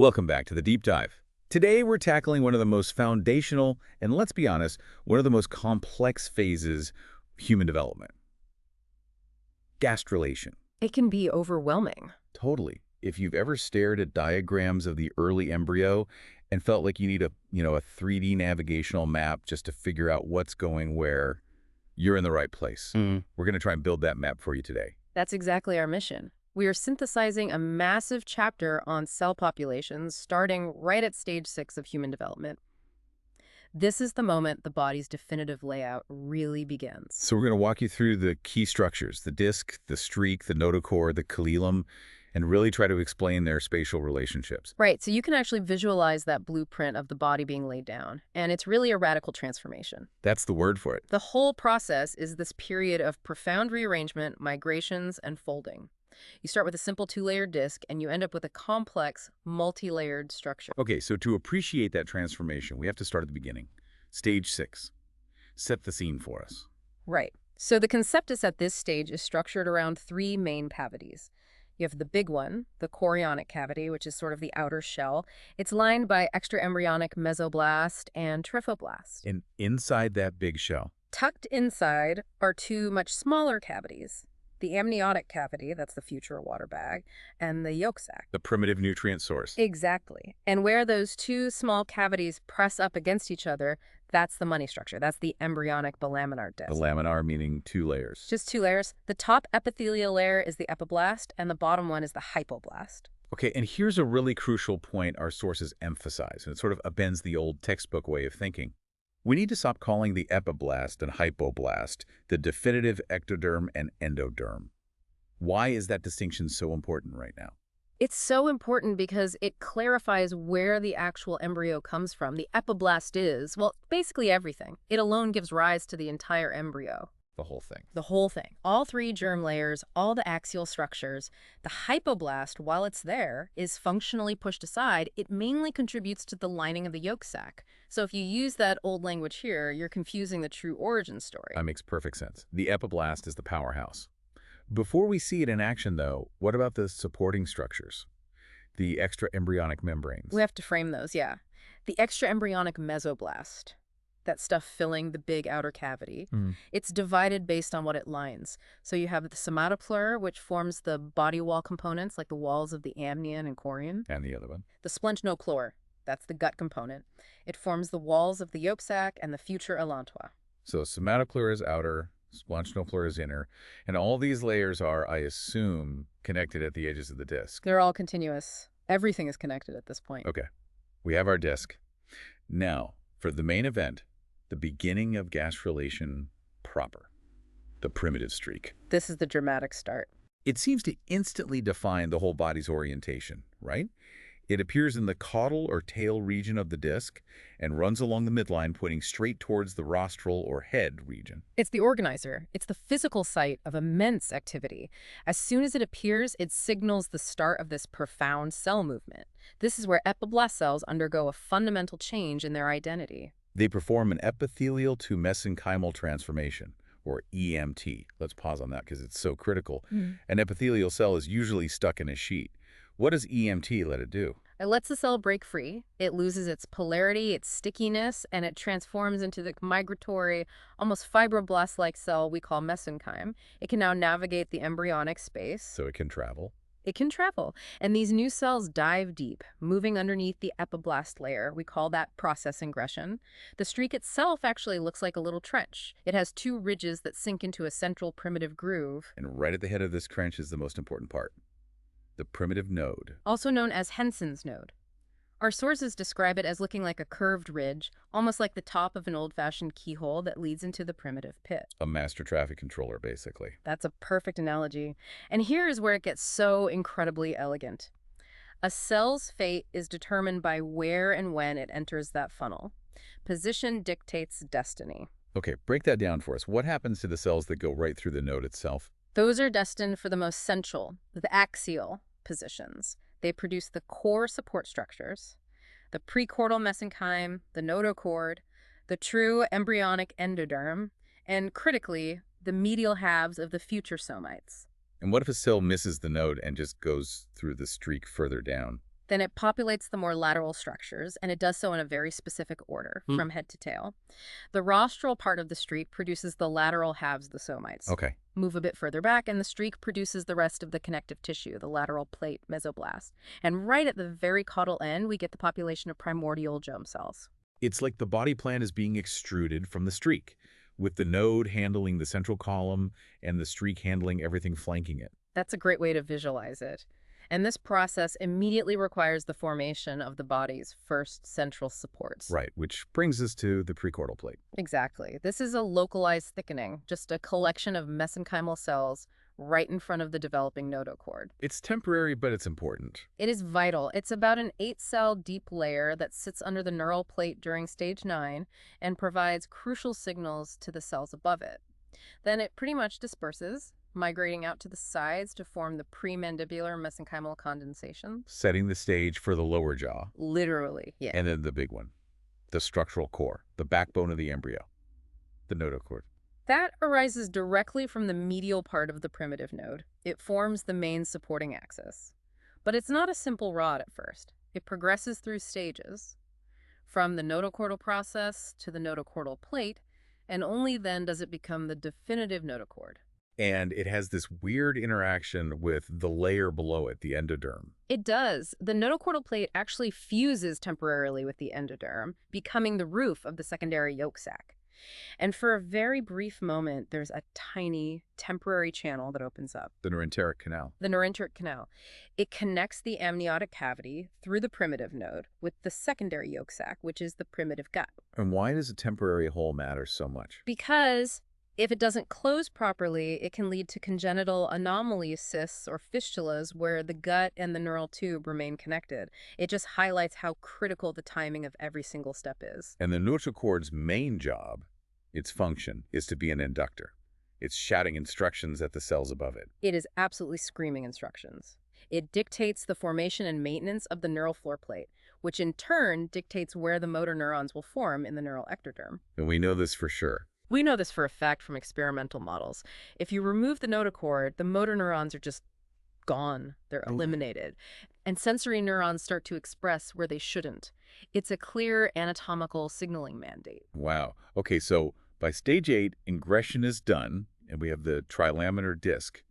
Welcome back to the Deep Dive. Today we're tackling one of the most foundational and, let's be honest, one of the most complex phases of human development. Gastrulation. It can be overwhelming. Totally. If you've ever stared at diagrams of the early embryo and felt like you need a 3D navigational map just to figure out what's going where, you're in the right place. We're going to try and build that map for you today. That's exactly our mission. We are synthesizing a massive chapter on cell populations starting right at stage 6 of human development. This is the moment the body's definitive layout really begins. So we're going to walk you through the key structures, the disc, the streak, the notochord, the coelom, and really try to explain their spatial relationships. Right, so you can actually visualize that blueprint of the body being laid down, and it's really a radical transformation. That's the word for it. The whole process is this period of profound rearrangement, migrations, and folding. You start with a simple 2-layered disc, and you end up with a complex, multi-layered structure. Okay, so to appreciate that transformation, we have to start at the beginning. Stage 6. Set the scene for us. Right. So the conceptus at this stage is structured around 3 main cavities. You have the big one, the chorionic cavity, which is sort of the outer shell. It's lined by extraembryonic mesoblast and trophoblast. And inside that big shell. Tucked inside are 2 much smaller cavities. The amniotic cavity, that's the future water bag, and the yolk sac. The primitive nutrient source. Exactly. And where those 2 small cavities press up against each other, that's the money structure. That's the embryonic bilaminar disc. Bilaminar meaning 2 layers. Just 2 layers. The top epithelial layer is the epiblast, and the bottom one is the hypoblast. Okay, and here's a really crucial point our sources emphasize, and it sort of upends the old textbook way of thinking. We need to stop calling the epiblast and hypoblast the definitive ectoderm and endoderm. Why is that distinction so important right now? It's so important because it clarifies where the actual embryo comes from. The epiblast is, well, basically everything. It alone gives rise to the entire embryo. The whole thing. The whole thing. All 3 germ layers, all the axial structures. The hypoblast, while it's there, is functionally pushed aside. It mainly contributes to the lining of the yolk sac. So if you use that old language here, you're confusing the true origin story. That makes perfect sense. The epiblast is the powerhouse. Before we see it in action, though, what about the supporting structures? The extraembryonic membranes. We have to frame those, yeah. The extraembryonic mesoblast. That stuff filling the big outer cavity. It's divided based on what it lines. So you have the somatopleur, which forms the body wall components, like the walls of the amnion and chorion. And the other one? The splenopleur, that's the gut component. It forms the walls of the yolk sac and the future elantois. So somatopleur is outer, splenopleur is inner, and all these layers are, I assume, connected at the edges of the disc. They're all continuous. Everything is connected at this point. Okay, we have our disc. Now, for the main event, the beginning of gastrulation proper, the primitive streak. This is the dramatic start. It seems to instantly define the whole body's orientation, right? It appears in the caudal or tail region of the disc and runs along the midline, pointing straight towards the rostral or head region. It's the organizer. It's the physical site of immense activity. As soon as it appears, it signals the start of this profound cell movement. This is where epiblast cells undergo a fundamental change in their identity. They perform an epithelial-to-mesenchymal transformation, or EMT. Let's pause on that because it's so critical. An epithelial cell is usually stuck in a sheet. What does EMT let it do? It lets the cell break free. It loses its polarity, its stickiness, and it transforms into the migratory, almost fibroblast-like cell we call mesenchyme. It can now navigate the embryonic space. So it can travel. It can travel, and these new cells dive deep, moving underneath the epiblast layer. We call that process ingression. The streak itself actually looks like a little trench. It has 2 ridges that sink into a central primitive groove. And right at the head of this trench is the most important part, the primitive node. Also known as Henson's node. Our sources describe it as looking like a curved ridge, almost like the top of an old-fashioned keyhole that leads into the primitive pit. A master traffic controller, basically. That's a perfect analogy. And here is where it gets so incredibly elegant. A cell's fate is determined by where and when it enters that funnel. Position dictates destiny. Okay, break that down for us. What happens to the cells that go right through the node itself? Those are destined for the most central, the axial positions. They produce the core support structures, the prechordal mesenchyme, the notochord, the true embryonic endoderm, and critically, the medial halves of the future somites. And what if a cell misses the node and just goes through the streak further down? Then it populates the more lateral structures, and it does so in a very specific order, from head to tail. The rostral part of the streak produces the lateral halves of the somites. Okay. Move a bit further back, and the streak produces the rest of the connective tissue, the lateral plate, mesoblast. And right at the very caudal end, we get the population of primordial germ cells. It's like the body plan is being extruded from the streak, with the node handling the central column and the streak handling everything flanking it. That's a great way to visualize it. And this process immediately requires the formation of the body's first central supports. Right, which brings us to the prechordal plate. Exactly. This is a localized thickening, just a collection of mesenchymal cells right in front of the developing notochord. It's temporary, but it's important. It is vital. It's about an 8-cell deep layer that sits under the neural plate during stage 9 and provides crucial signals to the cells above it. Then it pretty much disperses, migrating out to the sides to form the premandibular mesenchymal condensation. Setting the stage for the lower jaw. Literally, yeah. And then the big one, the structural core, the backbone of the embryo, the notochord. That arises directly from the medial part of the primitive node. It forms the main supporting axis. But it's not a simple rod at first. It progresses through stages, from the notochordal process to the notochordal plate, and only then does it become the definitive notochord. And it has this weird interaction with the layer below it, the endoderm. It does. The notochordal plate actually fuses temporarily with the endoderm, becoming the roof of the secondary yolk sac. And for a very brief moment, there's a tiny temporary channel that opens up. The neurenteric canal. The neurenteric canal. It connects the amniotic cavity through the primitive node with the secondary yolk sac, which is the primitive gut. And why does a temporary hole matter so much? Because if it doesn't close properly, it can lead to congenital anomaly cysts or fistulas where the gut and the neural tube remain connected. It just highlights how critical the timing of every single step is. And the notochord's main job, its function, is to be an inductor. It's shouting instructions at the cells above it. It is absolutely screaming instructions. It dictates the formation and maintenance of the neural floor plate, which in turn dictates where the motor neurons will form in the neural ectoderm. And we know this for sure. We know this for a fact from experimental models. If you remove the notochord, the motor neurons are just gone. They're eliminated. And sensory neurons start to express where they shouldn't. It's a clear anatomical signaling mandate. Wow. Okay, so by stage 8, ingression is done, and we have the trilaminar disc.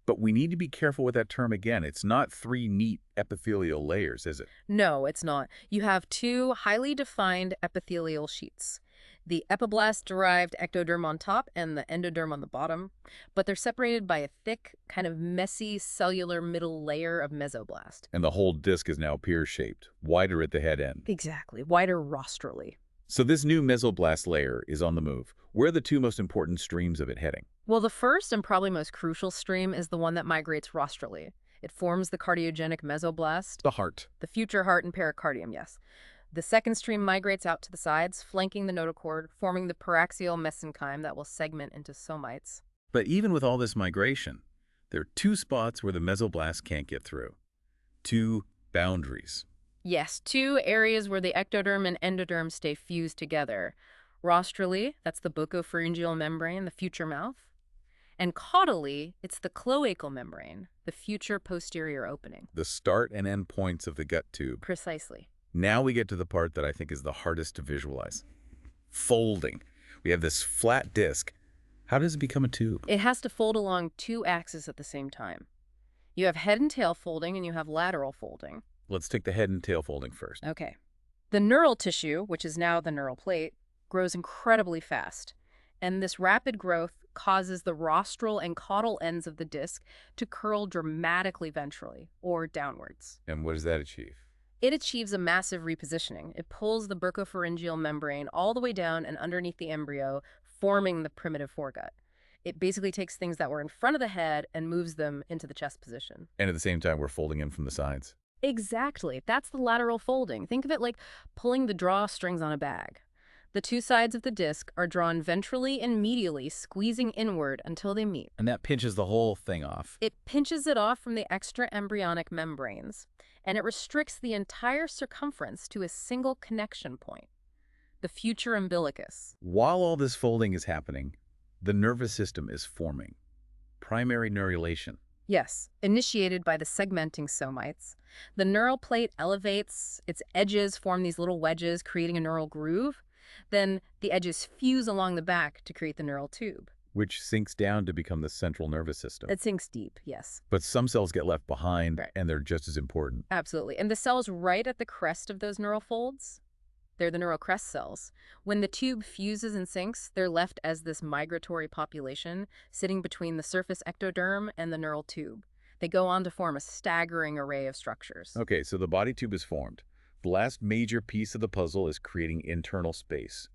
But we need to be careful with that term again. It's not 3 neat epithelial layers, is it? No, it's not. You have 2 highly defined epithelial sheets. The epiblast-derived ectoderm on top and the endoderm on the bottom, but they're separated by a thick, kind of messy cellular middle layer of mesoblast. And the whole disc is now pear-shaped, wider at the head end. Exactly, wider rostrally. So this new mesoblast layer is on the move. Where are the 2 most important streams of it heading? Well, the first and probably most crucial stream is the one that migrates rostrally. It forms the cardiogenic mesoblast. The heart. The future heart and pericardium, yes. The second stream migrates out to the sides, flanking the notochord, forming the paraxial mesenchyme that will segment into somites. But even with all this migration, there are 2 spots where the mesoblast can't get through. 2 boundaries. Yes, 2 areas where the ectoderm and endoderm stay fused together. Rostrally, that's the buccopharyngeal membrane, the future mouth. And caudally, it's the cloacal membrane, the future posterior opening. The start and end points of the gut tube. Precisely. Now we get to the part that I think is the hardest to visualize. Folding. We have this flat disc. How does it become a tube? It has to fold along 2 axes at the same time. You have head and tail folding and you have lateral folding. Let's take the head and tail folding first. Okay. The neural tissue, which is now the neural plate, grows incredibly fast. And this rapid growth causes the rostral and caudal ends of the disc to curl dramatically ventrally, or downwards. And what does that achieve? It achieves a massive repositioning. It pulls the buccopharyngeal membrane all the way down and underneath the embryo, forming the primitive foregut. It basically takes things that were in front of the head and moves them into the chest position. And at the same time, we're folding in from the sides. Exactly. That's the lateral folding. Think of it like pulling the drawstrings on a bag. The 2 sides of the disc are drawn ventrally and medially, squeezing inward until they meet. And that pinches the whole thing off. It pinches it off from the extraembryonic membranes, and it restricts the entire circumference to a single connection point, the future umbilicus. While all this folding is happening, the nervous system is forming. Primary neurulation. Yes, initiated by the segmenting somites. The neural plate elevates, its edges form these little wedges, creating a neural groove. Then the edges fuse along the back to create the neural tube. which sinks down to become the central nervous system. It sinks deep, yes. But some cells get left behind, Right. and they're just as important. Absolutely. And the cells right at the crest of those neural folds, they're the neural crest cells. When the tube fuses and sinks, they're left as this migratory population sitting between the surface ectoderm and the neural tube. They go on to form a staggering array of structures. Okay, so the body tube is formed. The last major piece of the puzzle is creating internal space.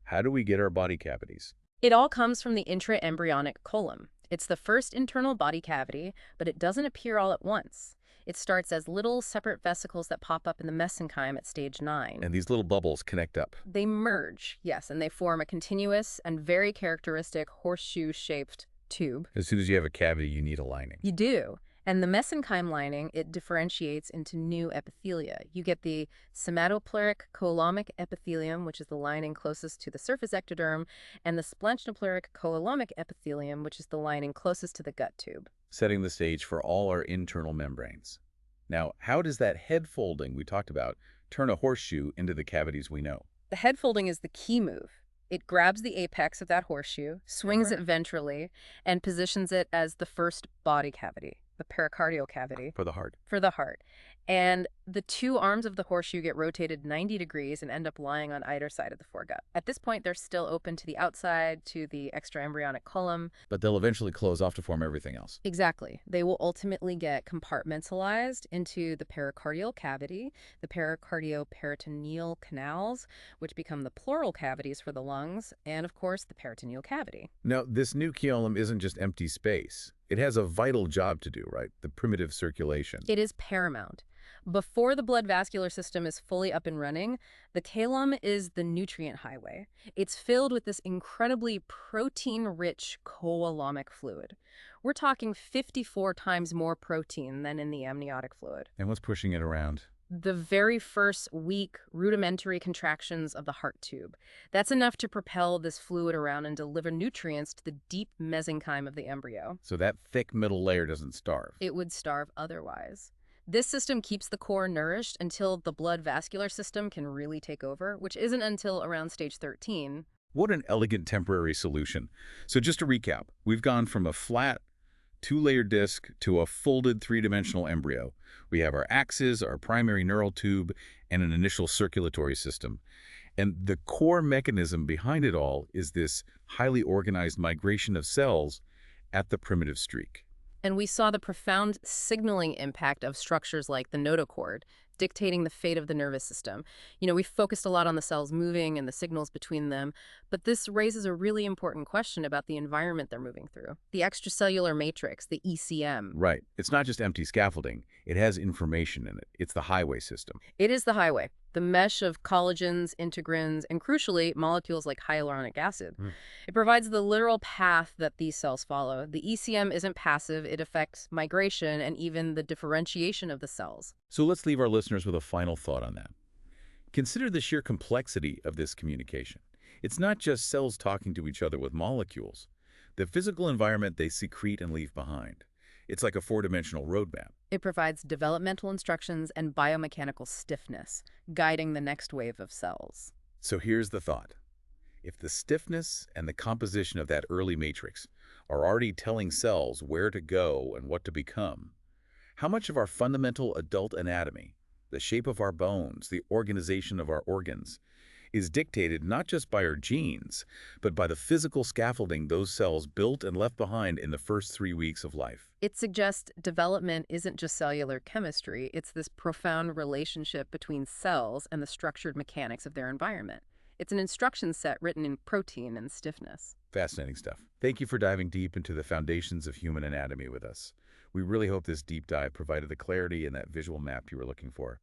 How do we get our body cavities? It all comes from the intraembryonic coelom. It's the first internal body cavity, but it doesn't appear all at once. It starts as little separate vesicles that pop up in the mesenchyme at stage 9. And these little bubbles connect up. They merge, yes, and they form a continuous and very characteristic horseshoe-shaped tube. As soon as you have a cavity, you need a lining. You do. And the mesenchyme lining, it differentiates into new epithelia. You get the somatopleuric coelomic epithelium, which is the lining closest to the surface ectoderm, and the splanchnopleuric coelomic epithelium, which is the lining closest to the gut tube. Setting the stage for all our internal membranes. Now, how does that head folding we talked about turn a horseshoe into the cavities we know? The head folding is the key move. It grabs the apex of that horseshoe, swings it ventrally, and positions it as the first body cavity, the pericardial cavity, For the heart. for the heart. And the two arms of the horseshoe get rotated 90 degrees and end up lying on either side of the foregut. At this point, they're still open to the outside, to the extraembryonic column. But they'll eventually close off to form everything else. Exactly. They will ultimately get compartmentalized into the pericardial cavity, the pericardio-peritoneal canals, which become the pleural cavities for the lungs, and of course, the peritoneal cavity. Now, this new coelom isn't just empty space. It has a vital job to do, right? The primitive circulation. It is paramount. Before the blood vascular system is fully up and running, the coelom is the nutrient highway. It's filled with this incredibly protein-rich coelomic fluid. We're talking 54 times more protein than in the amniotic fluid. And what's pushing it around? The very first weak, rudimentary contractions of the heart tube. That's enough to propel this fluid around and deliver nutrients to the deep mesenchyme of the embryo. So that thick middle layer doesn't starve. It would starve otherwise. This system keeps the core nourished until the blood vascular system can really take over, which isn't until around stage 13. What an elegant temporary solution. So just to recap, we've gone from a flat, two-layer disc to a folded three-dimensional embryo. We have our axis, our primary neural tube, and an initial circulatory system. And the core mechanism behind it all is this highly organized migration of cells at the primitive streak. And we saw the profound signaling impact of structures like the notochord, dictating the fate of the nervous system. We focused a lot on the cells moving and the signals between them, but this raises a really important question about the environment they're moving through. The extracellular matrix, the ECM. Right. It's not just empty scaffolding. It has information in it. It's the highway system. It is the highway, the mesh of collagens, integrins, and crucially, molecules like hyaluronic acid. It provides the literal path that these cells follow. The ECM isn't passive. It affects migration and even the differentiation of the cells. So let's leave our listeners with a final thought on that. Consider the sheer complexity of this communication. It's not just cells talking to each other with molecules. The physical environment they secrete and leave behind. It's like a four-dimensional roadmap. It provides developmental instructions and biomechanical stiffness, guiding the next wave of cells. So here's the thought. If the stiffness and the composition of that early matrix are already telling cells where to go and what to become, how much of our fundamental adult anatomy, the shape of our bones, the organization of our organs, is dictated not just by our genes, but by the physical scaffolding those cells built and left behind in the first 3 weeks of life? It suggests development isn't just cellular chemistry, it's this profound relationship between cells and the structured mechanics of their environment. It's an instruction set written in protein and stiffness. Fascinating stuff. Thank you for diving deep into the foundations of human anatomy with us. We really hope this deep dive provided the clarity and that visual map you were looking for.